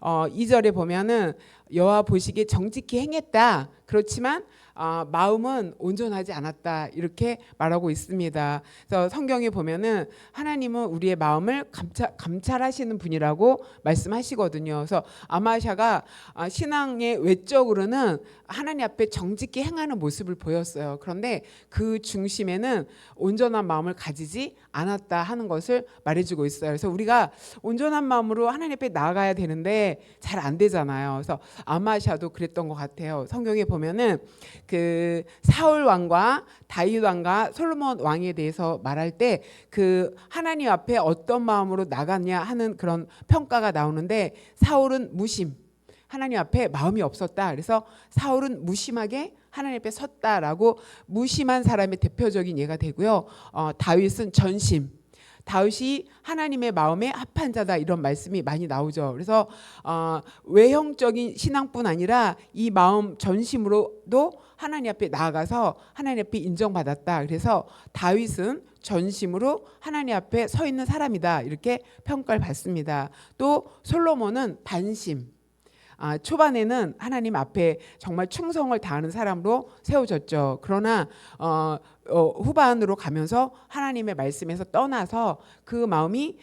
2절에 보면은 여호와 보시기에 정직히 행했다. 그렇지만 마음은 온전하지 않았다. 이렇게 말하고 있습니다. 그래서 성경에 보면은 하나님은 우리의 마음을 감찰하시는 분이라고 말씀하시거든요. 그래서 아마샤가 신앙의 외적으로는 하나님 앞에 정직히 행하는 모습을 보였어요. 그런데 그 중심에는 온전한 마음을 가지지 않았다 하는 것을 말해주고 있어요. 그래서 우리가 온전한 마음으로 하나님 앞에 나아가야 되는데 잘 안 되잖아요. 그래서 아마샤도 그랬던 것 같아요. 성경에 보면은 그 사울 왕과 다윗 왕과 솔로몬 왕에 대해서 말할 때 그 하나님 앞에 어떤 마음으로 나갔냐 하는 그런 평가가 나오는데 사울은 무심, 하나님 앞에 마음이 없었다. 그래서 사울은 무심하게 하나님 앞에 섰다라고 무심한 사람의 대표적인 예가 되고요. 다윗은 전심, 다윗이 하나님의 마음에 합한 자다 이런 말씀이 많이 나오죠. 그래서 외형적인 신앙뿐 아니라 이 마음 전심으로도 하나님 앞에 나아가서 하나님 앞에 인정받았다. 그래서 다윗은 전심으로 하나님 앞에 서 있는 사람이다 이렇게 평가를 받습니다. 또 솔로몬은 반심, 초반에는 하나님 앞에 정말 충성을 다하는 사람으로 세워졌죠. 그러나 후반으로 가면서 하나님의 말씀에서 떠나서 그 마음이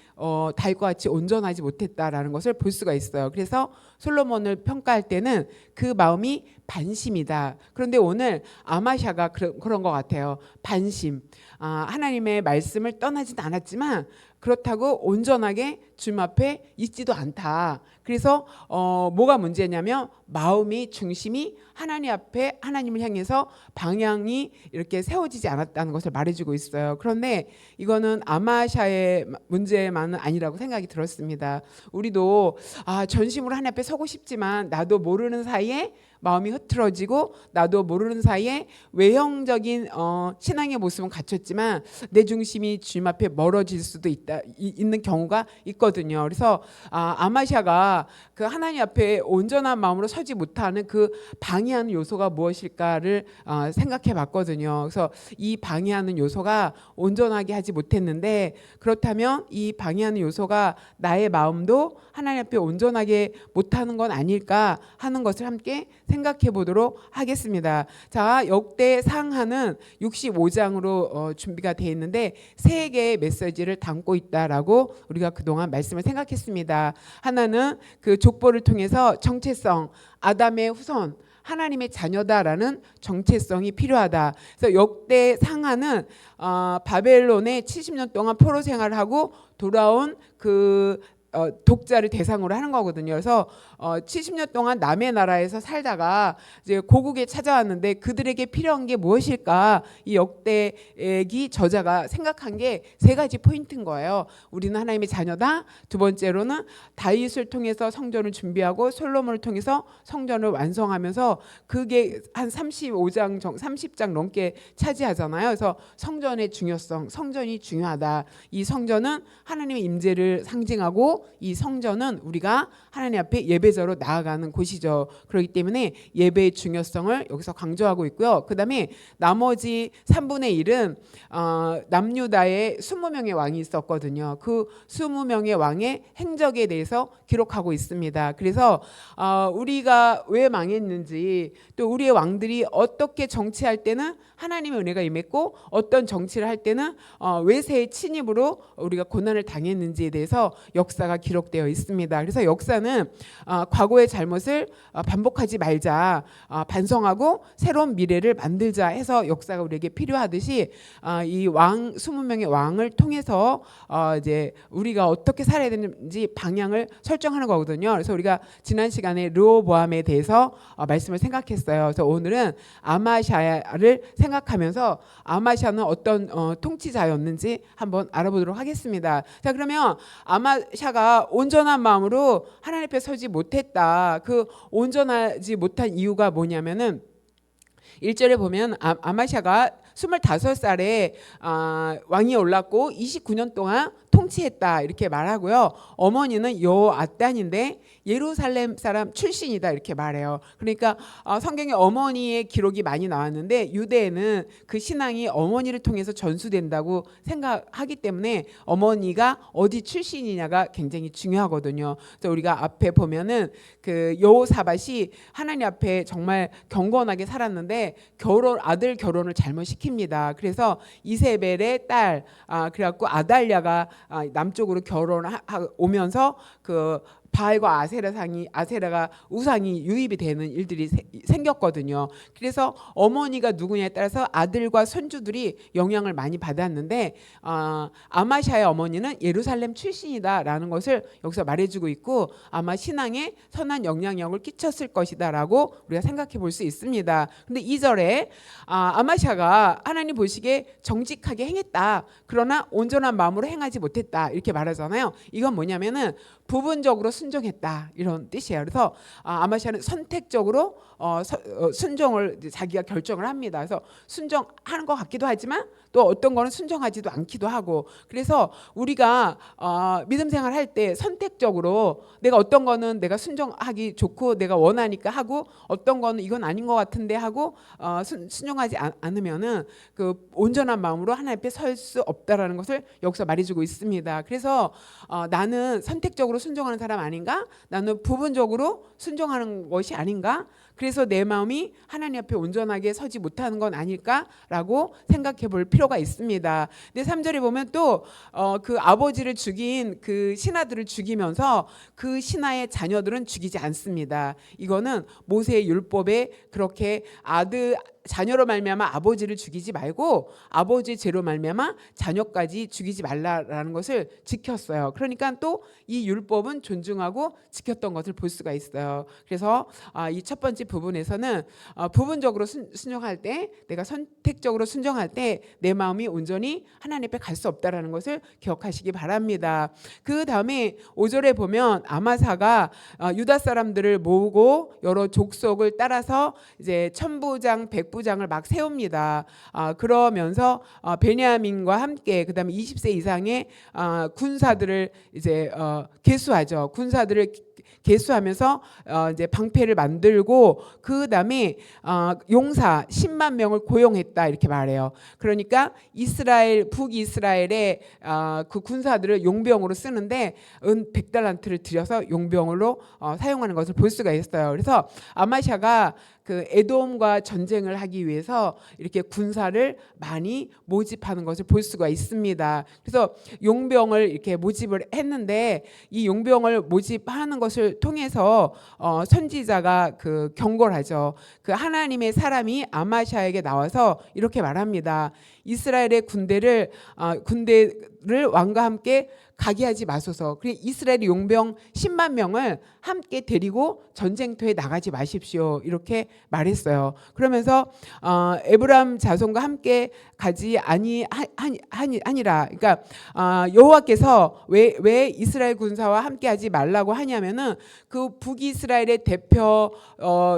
다윗과 같이 온전하지 못했다라는 것을 볼 수가 있어요. 그래서 솔로몬을 평가할 때는 그 마음이 반심이다. 그런데 오늘 아마샤가 그런 것 같아요. 반심. 하나님의 말씀을 떠나진 않았지만 그렇다고 온전하게 주님 앞에 있지도 않다. 그래서 뭐가 문제냐면 마음이 중심이 하나님 앞에 하나님을 향해서 방향이 이렇게 세워지지 않았다는 것을 말해주고 있어요. 그런데 이거는 아마샤의 문제만은 아니라고 생각이 들었습니다. 우리도 전심으로 하나님 앞에 서고 싶지만 나도 모르는 사이에 마음이 흐트러지고 나도 모르는 사이에 외형적인 신앙의 모습은 갖췄지만 내 중심이 주님 앞에 멀어질 수도 있는 경우가 있거든요. 그래서 아마샤가 그 하나님 앞에 온전한 마음으로 서지 못하는 그 방해하는 요소가 무엇일까를 생각해 봤거든요. 그래서 이 방해하는 요소가 온전하게 하지 못했는데 그렇다면 이 방해하는 요소가 나의 마음도 하나님 앞에 온전하게 못하는 건 아닐까 하는 것을 함께 생각해 보도록 하겠습니다. 자, 역대 상하는 65장으로 준비가 되어 있는데 세 개의 메시지를 담고 있다라고 우리가 그동안 말씀을 생각했습니다. 하나는 그 족보를 통해서 정체성, 아담의 후손, 하나님의 자녀다라는 정체성이 필요하다. 그래서 역대 상하는 바벨론에 70년 동안 포로 생활을 하고 돌아온 그 독자를 대상으로 하는 거거든요. 그래서 70년 동안 남의 나라에서 살다가 이제 고국에 찾아왔는데 그들에게 필요한 게 무엇일까? 이 역대기 저자가 생각한 게 세 가지 포인트인 거예요. 우리는 하나님의 자녀다. 두 번째로는 다윗을 통해서 성전을 준비하고 솔로몬을 통해서 성전을 완성하면서 그게 한 30장 넘게 차지하잖아요. 그래서 성전의 중요성, 성전이 중요하다. 이 성전은 하나님의 임재를 상징하고 이 성전은 우리가 하나님 앞에 예배자로 나아가는 곳이죠. 그렇기 때문에 예배의 중요성을 여기서 강조하고 있고요. 그 다음에 나머지 3분의 1은 남유다에 20명의 왕이 있었거든요. 그 20명의 왕의 행적에 대해서 기록하고 있습니다. 그래서 우리가 왜 망했는지 또 우리의 왕들이 어떻게 정치할 때는 하나님의 은혜가 임했고 어떤 정치를 할 때는 외세의 침입으로 우리가 고난을 당했는지에 대해서 역사가 기록되어 있습니다. 그래서 역사는 과거의 잘못을 반복하지 말자, 반성하고 새로운 미래를 만들자 해서 역사가 우리에게 필요하듯이 이 왕 20명의 왕을 통해서 이제 우리가 어떻게 살아야 되는지 방향을 설정하는 거거든요. 그래서 우리가 지난 시간에 르호보암에 대해서 말씀을 생각했어요. 그래서 오늘은 아마샤를 생각하면서 아마샤는 어떤 통치자였는지 한번 알아보도록 하겠습니다. 자, 그러면 아마샤가 온전한 마음으로 하나님 앞에 서지 못했다. 그 온전하지 못한 이유가 뭐냐면은 1절에 보면 아마샤가 25살에 왕이 올랐고 29년 동안 통치했다 이렇게 말하고요. 어머니는 여호앗단인데 예루살렘 사람 출신이다 이렇게 말해요. 그러니까 성경에 어머니의 기록이 많이 나왔는데 유대에는 그 신앙이 어머니를 통해서 전수된다고 생각하기 때문에 어머니가 어디 출신이냐가 굉장히 중요하거든요. 그래서 우리가 앞에 보면은 그 여호사밧이 하나님 앞에 정말 경건하게 살았는데 아들 결혼을 잘못 시킵니다. 그래서 이세벨의 딸 그래갖고 아달랴가 남쪽으로 오면서 그 바알과 아세라가 우상이 유입이 되는 일들이 생겼거든요. 그래서 어머니가 누구냐에 따라서 아들과 손주들이 영향을 많이 받았는데 아마샤의 어머니는 예루살렘 출신이다라는 것을 여기서 말해주고 있고 아마 신앙에 선한 영향력을 끼쳤을 것이다라고 우리가 생각해 볼 수 있습니다. 근데 2절에 아마샤가 하나님 보시기에 정직하게 행했다. 그러나 온전한 마음으로 행하지 못했다. 이렇게 말하잖아요. 이건 뭐냐면은 부분적으로 순종했다 이런 뜻이에요. 그래서 아마샤는 선택적으로 순종을 자기가 결정을 합니다. 그래서 순종하는 것 같기도 하지만 또 어떤 거는 순종하지도 않기도 하고 그래서 우리가 믿음 생활할 때 선택적으로 내가 어떤 거는 내가 순종하기 좋고 내가 원하니까 하고 어떤 거는 이건 아닌 것 같은데 하고 순종하지 않으면은 그 온전한 마음으로 하나님 앞에 설 수 없다라는 것을 여기서 말해주고 있습니다. 그래서 나는 선택적으로 순종하는 사람 아닌가? 나는 부분적으로 순종하는 것이 아닌가? 그래서 내 마음이 하나님 앞에 온전하게 서지 못하는 건 아닐까라고 생각해 볼 필요가 있습니다. 근데 3절에 보면 또 그 아버지를 죽인 그 신하들을 죽이면서 그 신하의 자녀들은 죽이지 않습니다. 이거는 모세의 율법에 그렇게 자녀로 말미암아 아버지를 죽이지 말고 아버지의 죄로 말미암아 자녀까지 죽이지 말라라는 것을 지켰어요. 그러니까 또 이 율법은 존중하고 지켰던 것을 볼 수가 있어요. 그래서 이 첫 번째 부분에서는 부분적으로 순종할 때 내가 선택적으로 순종할 때 내 마음이 온전히 하나님 앞에 갈 수 없다라는 것을 기억하시기 바랍니다. 그 다음에 5절에 보면 아마사가 유다 사람들을 모으고 여러 족속을 따라서 이제 천부장 백부장을 막 세웁니다. 그러면서 베냐민과 함께 그다음에 20세 이상의 군사들을 이제 계수하죠. 군사들을 계수하면서 이제 방패를 만들고 그 다음에 용사 10만 명을 고용했다 이렇게 말해요. 그러니까 북이스라엘의 그 군사들을 용병으로 쓰는데 은 100달란트를 들여서 용병으로 사용하는 것을 볼 수가 있어요. 그래서 아마샤가 그 에돔과 전쟁을 하기 위해서 이렇게 군사를 많이 모집하는 것을 볼 수가 있습니다. 그래서 용병을 이렇게 모집을 했는데 이 용병을 모집하는 것을 통해서 선지자가 그 경고를 하죠. 그 하나님의 사람이 아마샤에게 나와서 이렇게 말합니다. 이스라엘의 군대를 왕과 함께 가게 하지 마소서. 그리고 이스라엘의 용병 10만 명을 함께 데리고 전쟁터에 나가지 마십시오. 이렇게 말했어요. 그러면서 에브라임 자손과 함께 가지 아니라. 그러니까 여호와께서 왜 이스라엘 군사와 함께 하지 말라고 하냐면은 그 북이스라엘의 대표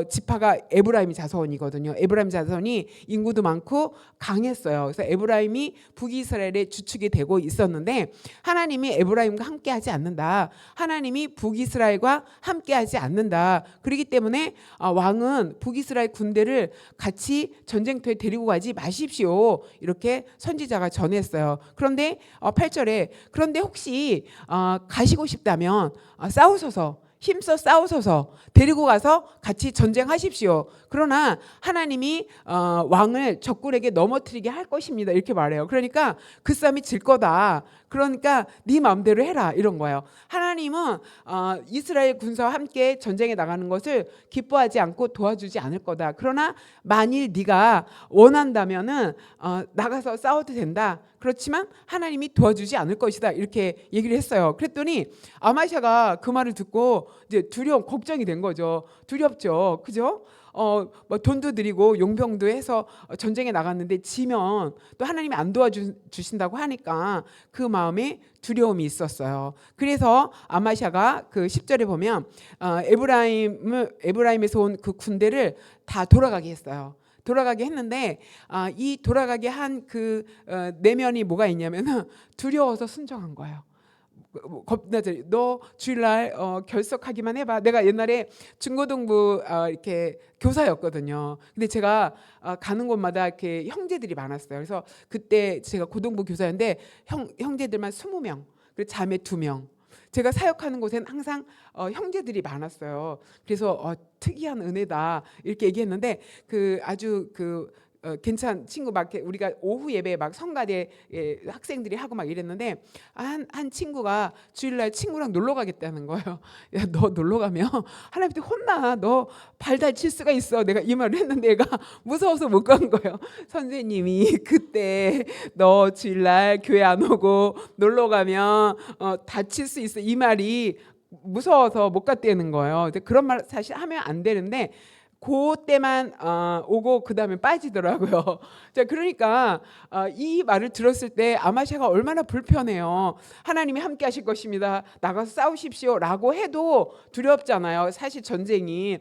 지파가 에브라임 자손이거든요. 에브라임 자손이 인구도 많고 강했어요. 그래서 에브라임이 북이스라엘의 주축이 되고 있었는데 하나님이 에브라임과 함께하지 않는다. 하나님이 북이스라엘과 함께하지 않는다. 그렇기 때문에 왕은 북이스라엘 군대를 같이 전쟁터에 데리고 가지 마십시오. 이렇게 선지자가 전했어요. 그런데 8절에 그런데 혹시 가시고 싶다면 싸우소서. 힘써 싸우소서. 데리고 가서 같이 전쟁하십시오. 그러나 하나님이 왕을 적군에게 넘어뜨리게 할 것입니다. 이렇게 말해요. 그러니까 그 싸움이 질 거다. 그러니까 네 마음대로 해라 이런 거예요. 하나님은 이스라엘 군사와 함께 전쟁에 나가는 것을 기뻐하지 않고 도와주지 않을 거다. 그러나 만일 네가 원한다면은 나가서 싸워도 된다. 그렇지만 하나님이 도와주지 않을 것이다. 이렇게 얘기를 했어요. 그랬더니 아마샤가 그 말을 듣고 이제 걱정이 된 거죠. 두렵죠. 그죠? 뭐 돈도 드리고 용병도 해서 전쟁에 나갔는데 지면 또 하나님이 안 도와주신다고 하니까 그 마음에 두려움이 있었어요. 그래서 아마샤가 그 10절에 보면 에브라임에서 온 그 군대를 다 돌아가게 했어요. 돌아가게 했는데 이 돌아가게 한 그 내면이 뭐가 있냐면 두려워서 순종한 거예요. 겁나죠. 너 주일날 결석하기만 해봐. 내가 옛날에 중고등부 이렇게 교사였거든요. 근데 제가 가는 곳마다 이렇게 형제들이 많았어요. 그래서 그때 제가 고등부 교사였는데 형제들만 20명, 그리고 자매 2명. 제가 사역하는 곳에는 항상 형제들이 많았어요. 그래서 특이한 은혜다 이렇게 얘기했는데 그 아주 괜찮은 친구 막 우리가 오후 예배 막 성가대 학생들이 하고 막 이랬는데 한 친구가 주일날 친구랑 놀러 가겠다는 거예요. 야, 너 놀러 가면 하나님한테 혼나. 너 발 다칠 수가 있어. 내가 이 말을 했는데 얘가 무서워서 못 간 거예요. 선생님이 그때 너 주일날 교회 안 오고 놀러 가면 다칠 수 있어. 이 말이 무서워서 못 갔다는 거예요. 그런 말 사실 하면 안 되는데 그때만 오고 그 다음에 빠지더라고요. 자, 그러니까 이 말을 들었을 때 아마샤가 얼마나 불편해요. 하나님이 함께 하실 것입니다. 나가서 싸우십시오 라고 해도 두렵잖아요. 사실 전쟁이.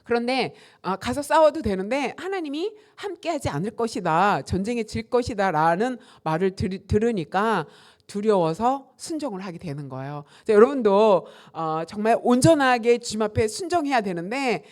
그런데 가서 싸워도 되는데 하나님이 함께 하지 않을 것이다. 전쟁에 질 것이다 라는 말을 들으니까 두려워서 순종을 하게 되는 거예요. 자, 여러분도 정말 온전하게 주님 앞에 순종해야 되는데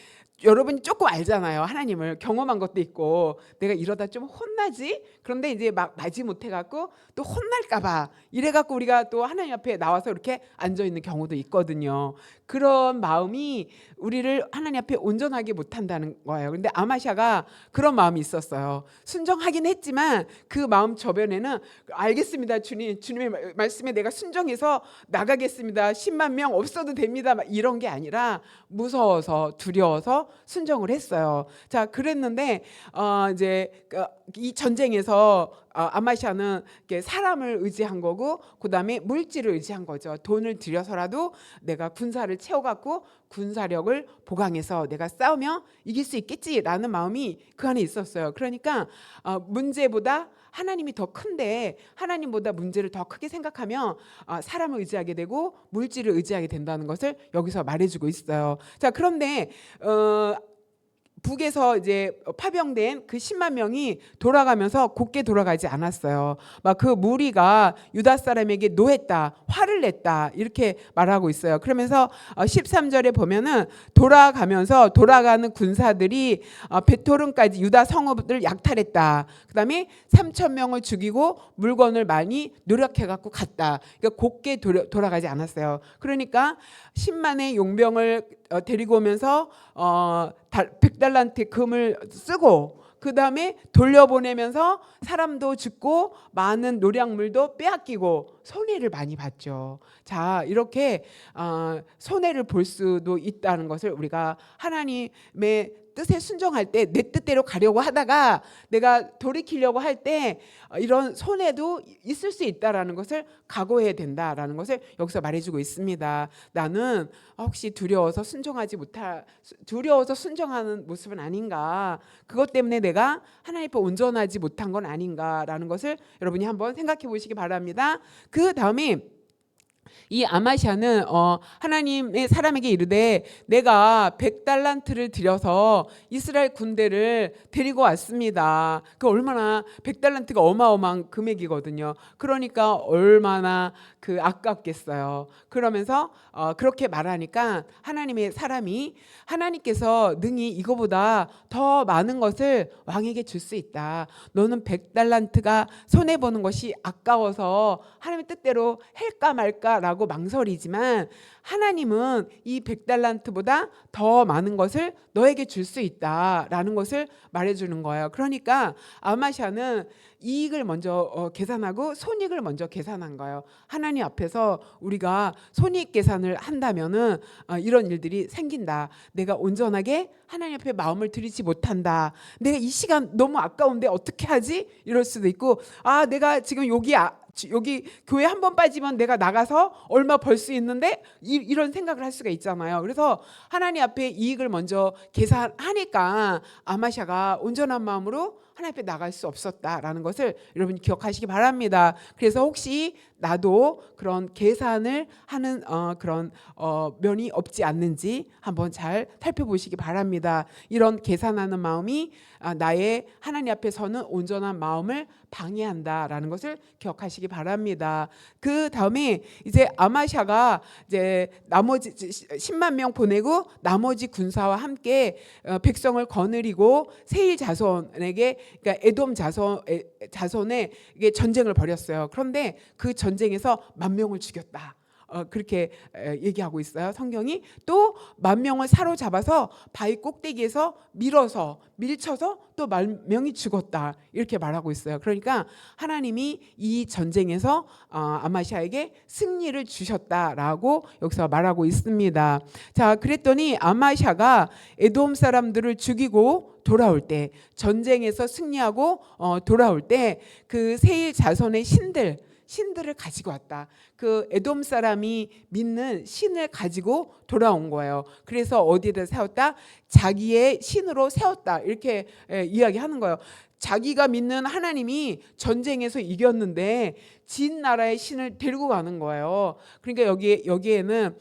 여러분이 조금 알잖아요. 하나님을 경험한 것도 있고 내가 이러다 좀 혼나지? 그런데 이제 막 마지 못해갖고 또 혼날까봐 이래갖고 우리가 또 하나님 앞에 나와서 이렇게 앉아있는 경우도 있거든요. 그런 마음이 우리를 하나님 앞에 온전하게 못한다는 거예요. 근데 아마샤가 그런 마음이 있었어요. 순종하긴 했지만 그 마음 저변에는 알겠습니다. 주님의 말씀에 내가 순종해서 나가겠습니다. 10만 명 없어도 됩니다. 막 이런 게 아니라 무서워서 두려워서 순종을 했어요. 자, 그랬는데 이제 이 전쟁에서 아마샤는 사람을 의지한 거고 그다음에 물질을 의지한 거죠. 돈을 들여서라도 내가 군사를 채워갖고 군사력을 보강해서 내가 싸우면 이길 수 있겠지라는 마음이 그 안에 있었어요. 그러니까 문제보다 하나님이 더 큰데 하나님보다 문제를 더 크게 생각하면 사람을 의지하게 되고 물질을 의지하게 된다는 것을 여기서 말해주고 있어요. 자, 그런데 북에서 이제 파병된 그 10만 명이 돌아가면서 곱게 돌아가지 않았어요. 막 그 무리가 유다 사람에게 노했다, 화를 냈다 이렇게 말하고 있어요. 그러면서 13절에 보면은 돌아가면서 돌아가는 군사들이 베토른까지 유다 성읍을 약탈했다. 그다음에 3천 명을 죽이고 물건을 많이 노력해 갖고 갔다. 그러니까 곱게 돌아가지 않았어요. 그러니까 10만의 용병을 데리고 오면서 100달란트 금을 쓰고 그 다음에 돌려보내면서 사람도 죽고 많은 노량물도 빼앗기고 손해를 많이 봤죠. 자, 이렇게 손해를 볼 수도 있다는 것을 우리가 하나님의 뜻에 순종할 때 내 뜻대로 가려고 하다가 내가 돌이키려고 할 때 이런 손해도 있을 수 있다라는 것을 각오해야 된다라는 것을 여기서 말해주고 있습니다. 나는 혹시 두려워서 순종하는 모습은 아닌가? 그것 때문에 내가 하나님 앞에 온전하지 못한 건 아닌가라는 것을 여러분이 한번 생각해 보시기 바랍니다. 그 다음에 이 아마샤는 하나님의 사람에게 이르되 내가 100달란트를 들여서 이스라엘 군대를 데리고 왔습니다. 그 얼마나 100달란트가 어마어마한 금액이거든요. 그러니까 얼마나 아깝겠어요. 그러면서 그렇게 말하니까 하나님의 사람이 하나님께서 능히 이거보다 더 많은 것을 왕에게 줄 수 있다. 너는 100달란트가 손해보는 것이 아까워서 하나님의 뜻대로 할까 말까라고 망설이지만 하나님은 이 100달란트보다 더 많은 것을 너에게 줄 수 있다라는 것을 말해주는 거예요. 그러니까 아마샤는 이익을 먼저 계산하고 손익을 먼저 계산한 거예요. 하나님 앞에서 우리가 손익 계산을 한다면은 이런 일들이 생긴다. 내가 온전하게 하나님 앞에 마음을 들이지 못한다. 내가 이 시간 너무 아까운데 어떻게 하지? 이럴 수도 있고 내가 지금 여기 교회 한 번 빠지면 내가 나가서 얼마 벌 수 있는데 이런 생각을 할 수가 있잖아요. 그래서 하나님 앞에 이익을 먼저 계산하니까 아마샤가 온전한 마음으로 하나님 앞에 나갈 수 없었다라는 것을 여러분이 기억하시기 바랍니다. 그래서 혹시 나도 그런 계산을 하는 그런 면이 없지 않는지 한번 잘 살펴보시기 바랍니다. 이런 계산하는 마음이 나의 하나님 앞에 서는 온전한 마음을 방해한다라는 것을 기억하시기 조심하시기 바랍니다. 그 다음에 이제 아마샤가 이제 나머지 10만 명 보내고 나머지 군사와 함께 백성을 거느리고 세일 자손에게, 그러니까 에돔 자손에 이게 전쟁을 벌였어요. 그런데 그 전쟁에서 10,000명을 죽였다. 그렇게 얘기하고 있어요. 성경이. 또 10,000명을 사로잡아서 바위 꼭대기에서 밀쳐서 또 10,000명이 죽었다. 이렇게 말하고 있어요. 그러니까 하나님이 이 전쟁에서 아마샤에게 승리를 주셨다라고 여기서 말하고 있습니다. 자, 그랬더니 아마샤가 에돔 사람들을 죽이고 돌아올 때, 전쟁에서 승리하고 돌아올 때 그 세일 자손의 신들을 가지고 왔다. 그 에돔 사람이 믿는 신을 가지고 돌아온 거예요. 그래서 어디에다 세웠다? 자기의 신으로 세웠다. 이렇게 이야기하는 거예요. 자기가 믿는 하나님이 전쟁에서 이겼는데 진 나라의 신을 데리고 가는 거예요. 그러니까 여기에는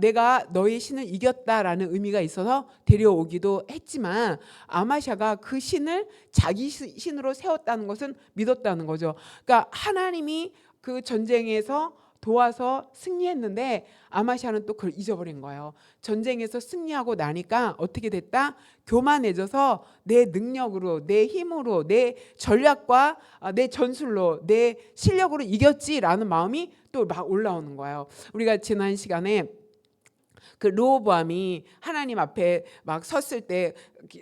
내가 너의 신을 이겼다라는 의미가 있어서 데려오기도 했지만, 아마샤가 그 신을 자기 신으로 세웠다는 것은 믿었다는 거죠. 그러니까 하나님이 그 전쟁에서 도와서 승리했는데 아마샤는 또 그걸 잊어버린 거예요. 전쟁에서 승리하고 나니까 어떻게 됐다? 교만해져서 내 능력으로, 내 힘으로, 내 전략과 내 전술로, 내 실력으로 이겼지라는 마음이 또 막 올라오는 거예요. 우리가 지난 시간에 그 르호보암이 하나님 앞에 막 섰을 때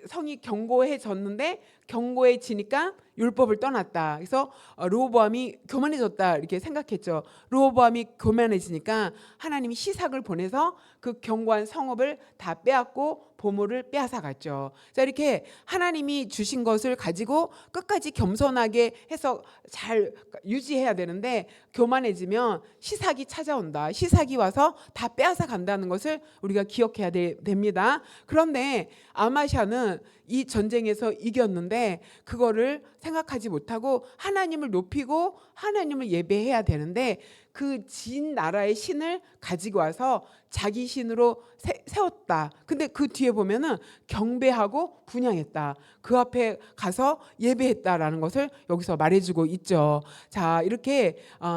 성이 견고해졌는데 견고해지니까 율법을 떠났다. 그래서 르호보암이 교만해졌다 이렇게 생각했죠. 르호보암이 교만해지니까 하나님이 시삭을 보내서 그 견고한 성읍을 다 빼앗고 보물을 빼앗아갔죠. 자, 이렇게 하나님이 주신 것을 가지고 끝까지 겸손하게 해서 잘 유지해야 되는데 교만해지면 시삭이 찾아온다. 시삭이 와서 다 빼앗아 간다는 것을 우리가 기억해야 됩니다. 그런데 아마샤는 이 전쟁에서 이겼는데 그거를 생각하지 못하고 하나님을 높이고 하나님을 예배해야 되는데 그 진 나라의 신을 가지고 와서 자기 신으로 세웠다. 근데 그 뒤에 보면은 경배하고 분향했다. 그 앞에 가서 예배했다라는 것을 여기서 말해주고 있죠. 자, 이렇게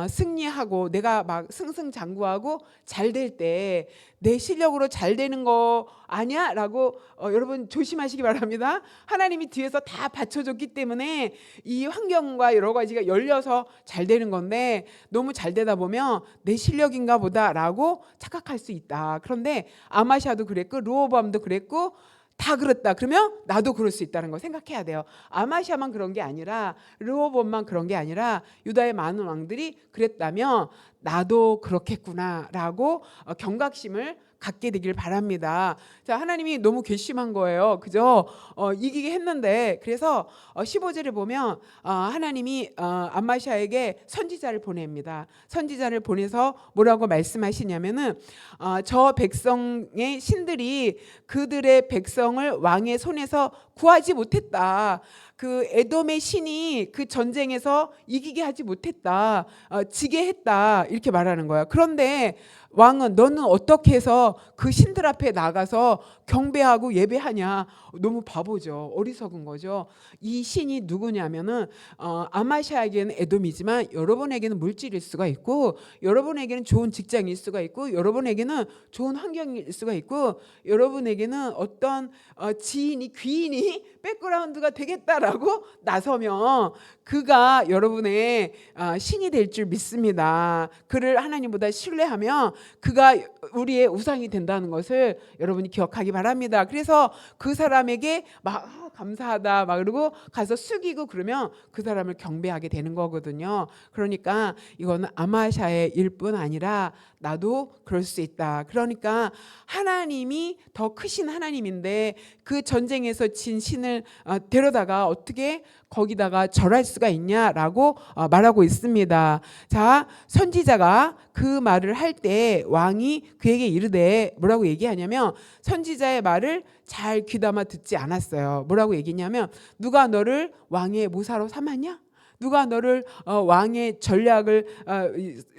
승리하고 내가 막 승승장구하고 잘 될 때 내 실력으로 잘 되는 거 아니야? 라고 여러분 조심하시기 바랍니다. 하나님이 뒤에서 다 받쳐줬기 때문에 이 환경과 여러 가지가 열려서 잘 되는 건데 너무 잘 되다 보면 내 실력인가 보다라고 착각할 수 있다. 그런데 아마샤도 그랬고 르호보암도 그랬고 다 그렇다. 그러면 나도 그럴 수 있다는 걸 생각해야 돼요. 아마샤만 그런 게 아니라 르호보암만 그런 게 아니라 유다의 많은 왕들이 그랬다면 나도 그렇겠구나라고 경각심을 갖게 되길 바랍니다. 자, 하나님이 너무 괘씸한 거예요. 그죠? 이기게 했는데 그래서 15절에 보면 하나님이 아마샤에게 선지자를 보냅니다. 선지자를 보내서 뭐라고 말씀하시냐면은 저 백성의 신들이 그들의 백성을 왕의 손에서 구하지 못했다. 그 에돔의 신이 그 전쟁에서 이기게 하지 못했다. 지게 했다. 이렇게 말하는 거야. 그런데 왕은 너는 어떻게 해서 그 신들 앞에 나가서 경배하고 예배하냐? 너무 바보죠. 어리석은 거죠. 이 신이 누구냐면은 아마샤에게는 에돔이지만 여러분에게는 물질일 수가 있고 여러분에게는 좋은 직장일 수가 있고 여러분에게는 좋은 환경일 수가 있고 여러분에게는 어떤 지인이 귀인이 백그라운드가 되겠다라고 나서면 그가 여러분의 신이 될 줄 믿습니다. 그를 하나님보다 신뢰하면 그가 우리의 우상이 된다는 것을 여러분이 기억하기 바랍니다. 그래서 그 사람에게 막 감사하다 막 그러고 가서 숙이고 그러면 그 사람을 경배하게 되는 거거든요. 그러니까 이거는 아마샤의 일뿐 아니라 나도 그럴 수 있다. 그러니까 하나님이 더 크신 하나님인데 그 전쟁에서 진 신을 데려다가 어떻게 거기다가 절할 수가 있냐라고 말하고 있습니다. 자, 선지자가 그 말을 할 때 왕이 그에게 이르되 뭐라고 얘기하냐면 선지자의 말을 잘 귀담아 듣지 않았어요. 뭐라고 얘기냐면 누가 너를 왕의 모사로 삼았냐? 누가 너를 왕의 전략을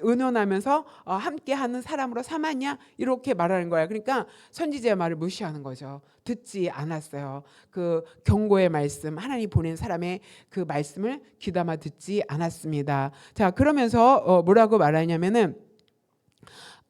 의논하면서 함께하는 사람으로 삼았냐? 이렇게 말하는 거야. 그러니까 선지자의 말을 무시하는 거죠. 듣지 않았어요. 그 경고의 말씀, 하나님 보낸 사람의 그 말씀을 귀담아 듣지 않았습니다. 자, 그러면서 뭐라고 말하냐면은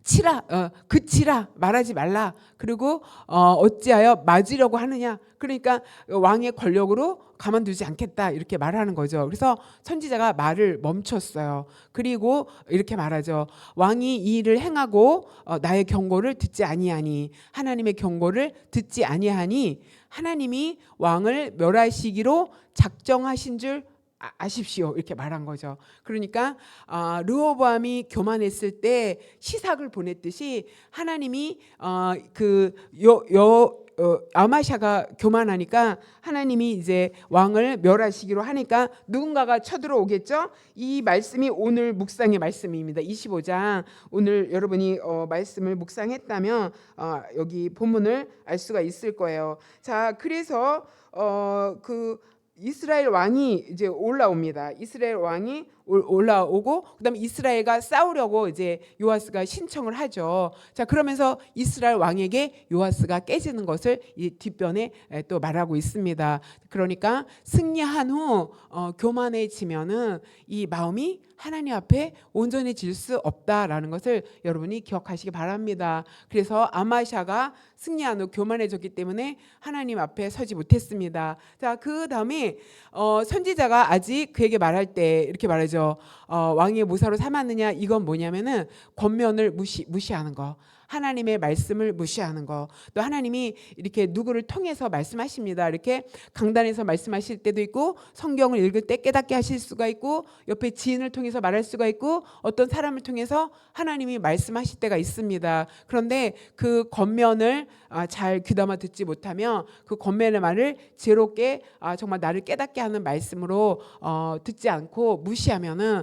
치라, 그치라, 말하지 말라. 그리고 어찌하여 맞으려고 하느냐. 그러니까 왕의 권력으로 가만두지 않겠다 이렇게 말하는 거죠. 그래서 선지자가 말을 멈췄어요. 그리고 이렇게 말하죠. 왕이 이 일을 행하고 나의 경고를 듣지 아니하니, 하나님의 경고를 듣지 아니하니 하나님이 왕을 멸하시기로 작정하신 줄 아십시오 이렇게 말한 거죠. 그러니까 르호보암이 교만했을 때 시삭을 보냈듯이 하나님이 아마샤가 교만하니까 하나님이 이제 왕을 멸하시기로 하니까 누군가가 쳐들어오겠죠. 이 말씀이 오늘 묵상의 말씀입니다. 25장 오늘 여러분이 말씀을 묵상했다면 여기 본문을 알 수가 있을 거예요. 자, 그래서 이스라엘 왕이 이제 올라옵니다. 이스라엘 왕이 올라오고 그다음에 이스라엘과 싸우려고 이제 요아스가 신청을 하죠. 자, 그러면서 이스라엘 왕에게 요아스가 깨지는 것을 이 뒷변에 또 말하고 있습니다. 그러니까 승리한 후 교만해지면은 이 마음이 하나님 앞에 온전해질 수 없다라는 것을 여러분이 기억하시기 바랍니다. 그래서 아마샤가 승리한 후 교만해졌기 때문에 하나님 앞에 서지 못했습니다. 자, 그 다음에 선지자가 아직 그에게 말할 때 이렇게 말하죠. 왕의 모사로 삼았느냐. 이건 뭐냐면은 권면을 무시하는 거. 하나님의 말씀을 무시하는 거. 또 하나님이 이렇게 누구를 통해서 말씀하십니다. 이렇게 강단에서 말씀하실 때도 있고 성경을 읽을 때 깨닫게 하실 수가 있고 옆에 지인을 통해서 말할 수가 있고 어떤 사람을 통해서 하나님이 말씀하실 때가 있습니다. 그런데 그 권면을 잘 귀담아 듣지 못하면 그 권면의 말을 지혜롭게 정말 나를 깨닫게 하는 말씀으로 듣지 않고 무시하면은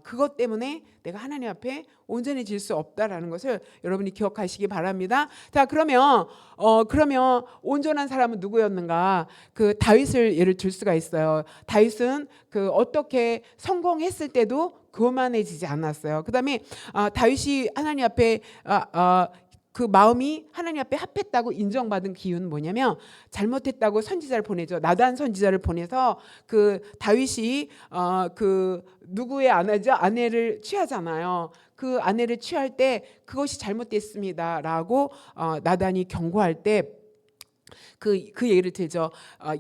그것 때문에 내가 하나님 앞에 온전해질 수 없다라는 것을 여러분이 기억하시기 바랍니다. 자, 그러면 온전한 사람은 누구였는가? 그 다윗을 예를 들 수가 있어요. 다윗은 그 어떻게 성공했을 때도 교만해지지 않았어요. 그다음에 다윗이 하나님 앞에 그 마음이 하나님 앞에 합했다고 인정받은 기준은 뭐냐면 잘못했다고 선지자를 보내죠. 나단 선지자를 보내서 그 다윗이 그 누구의 아내를 취하잖아요. 그 아내를 취할 때 그것이 잘못됐습니다라고 나단이 경고할 때 그 얘기를 들죠.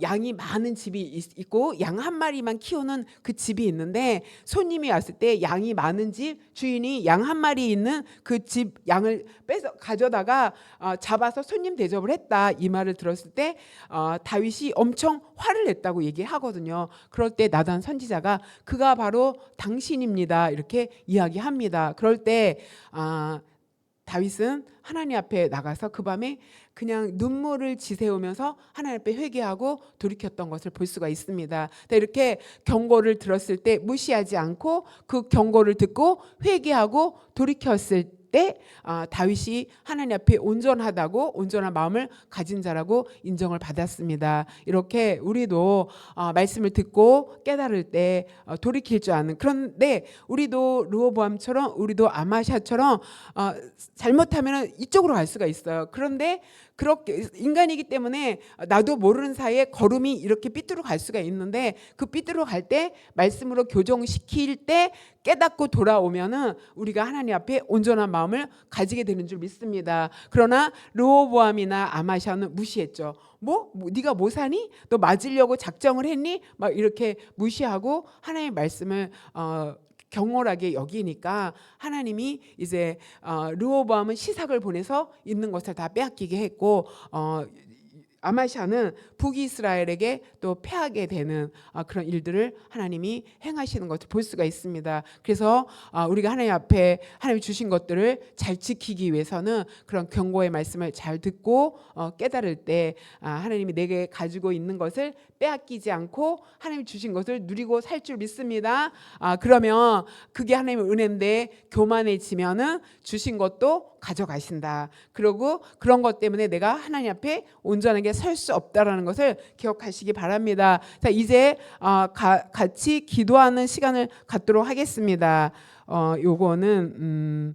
양이 많은 집이 있고 양 한 마리만 키우는 그 집이 있는데 손님이 왔을 때 양이 많은 집 주인이 양 한 마리 있는 그 집 양을 빼서 가져다가 잡아서 손님 대접을 했다. 이 말을 들었을 때 다윗이 엄청 화를 냈다고 얘기하거든요. 그럴 때 나단 선지자가 그가 바로 당신입니다. 이렇게 이야기합니다. 그럴 때 다윗은 하나님 앞에 나가서 그 밤에 그냥 눈물을 지새우면서 하나님 앞에 회개하고 돌이켰던 것을 볼 수가 있습니다. 이렇게 경고를 들었을 때 무시하지 않고 그 경고를 듣고 회개하고 돌이켰을 때 다윗이 하나님 앞에 온전한 마음을 가진 자라고 인정을 받았습니다. 이렇게 우리도 말씀을 듣고 깨달을 때 돌이킬 줄 아는, 그런데 우리도 르호보암처럼 우리도 아마샤처럼 잘못하면 이쪽으로 갈 수가 있어요. 그런데 그렇게 인간이기 때문에 나도 모르는 사이에 걸음이 이렇게 삐뚤어 갈 수가 있는데 그 삐뚤어 갈 때 말씀으로 교정시킬 때 깨닫고 돌아오면은 우리가 하나님 앞에 온전한 마음을 가지게 되는 줄 믿습니다. 그러나 르호보암이나 아마샤는 무시했죠. 네가 뭐 사니? 너 맞으려고 작정을 했니? 막 이렇게 무시하고 하나님의 말씀을 경홀하게 여기니까 하나님이 이제 르호보암은 시삭을 보내서 있는 것을 다 빼앗기게 했고 아마샤는 북이스라엘에게 또 패하게 되는 그런 일들을 하나님이 행하시는 것을 볼 수가 있습니다. 그래서 우리가 하나님 앞에 하나님이 주신 것들을 잘 지키기 위해서는 그런 경고의 말씀을 잘 듣고 깨달을 때 하나님이 내게 가지고 있는 것을 빼앗기지 않고 하나님이 주신 것을 누리고 살 줄 믿습니다. 그러면 그게 하나님의 은혜인데 교만해지면은 주신 것도 가져가신다. 그리고 그런 것 때문에 내가 하나님 앞에 온전하게 설 수 없다라는 것을 기억하시기 바랍니다. 자, 이제 같이 기도하는 시간을 갖도록 하겠습니다. 요거는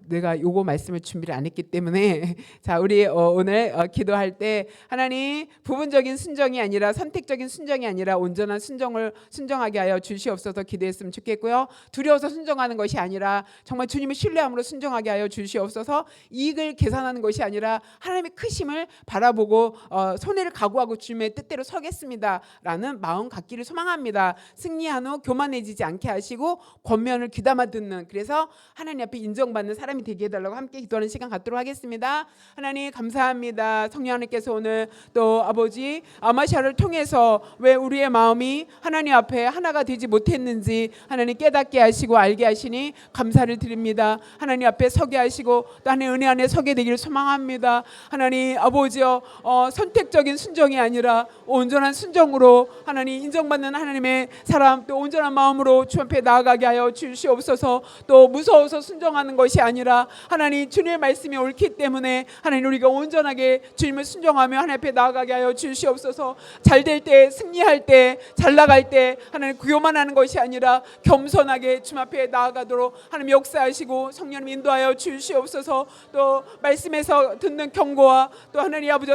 내가 요거 말씀을 준비를 안 했기 때문에 자, 우리 오늘 기도할 때 하나님 부분적인 순종이 아니라 선택적인 순종이 아니라 온전한 순종하게 하여 주시옵소서 기도했으면 좋겠고요. 두려워서 순종하는 것이 아니라 정말 주님을 신뢰함으로 순종하게 하여 주시옵소서. 이익을 계산하는 것이 아니라 하나님의 크심을 바라보고 손해를 각오하고 주님의 뜻대로 서겠습니다라는 마음 갖기를 소망합니다. 승리한 후 교만해지지 않게 하시고 권면을 귀담아 듣는, 그래서 하나님 앞에 인정받는 사람이 되게 해달라고 함께 기도하는 시간 갖도록 하겠습니다. 하나님 감사합니다. 성령 하나님께서 오늘 또 아버지 아마샤를 통해서 왜 우리의 마음이 하나님 앞에 하나가 되지 못했는지 하나님 깨닫게 하시고 알게 하시니 감사를 드립니다. 하나님 앞에 서게 하시고 또 하나님 은혜 안에 서게 되기를 소망합니다. 하나님 아버지여, 선택적인 순종이 아니라 온전한 순종으로 하나님 인정받는 하나님의 사람, 또 온전한 마음으로 주 앞에 나아가게 하여 주시옵소서. 또 무서워서 순종하는 것이 아니라 하나님 주님의 말씀이 옳기 때문에 하나님 우리가 온전하게 주님을 순종하며 하나님 앞에 나아가게 하여 주시옵소서. 잘 될 때, 승리할 때, 잘 나갈 때 하나님 교만하는 것이 아니라 겸손하게 주님 앞에 나아가도록 하나님 역사하시고 성령님 인도하여 주시옵소서. 또 말씀에서 듣는 경고와 또 하나님 아버지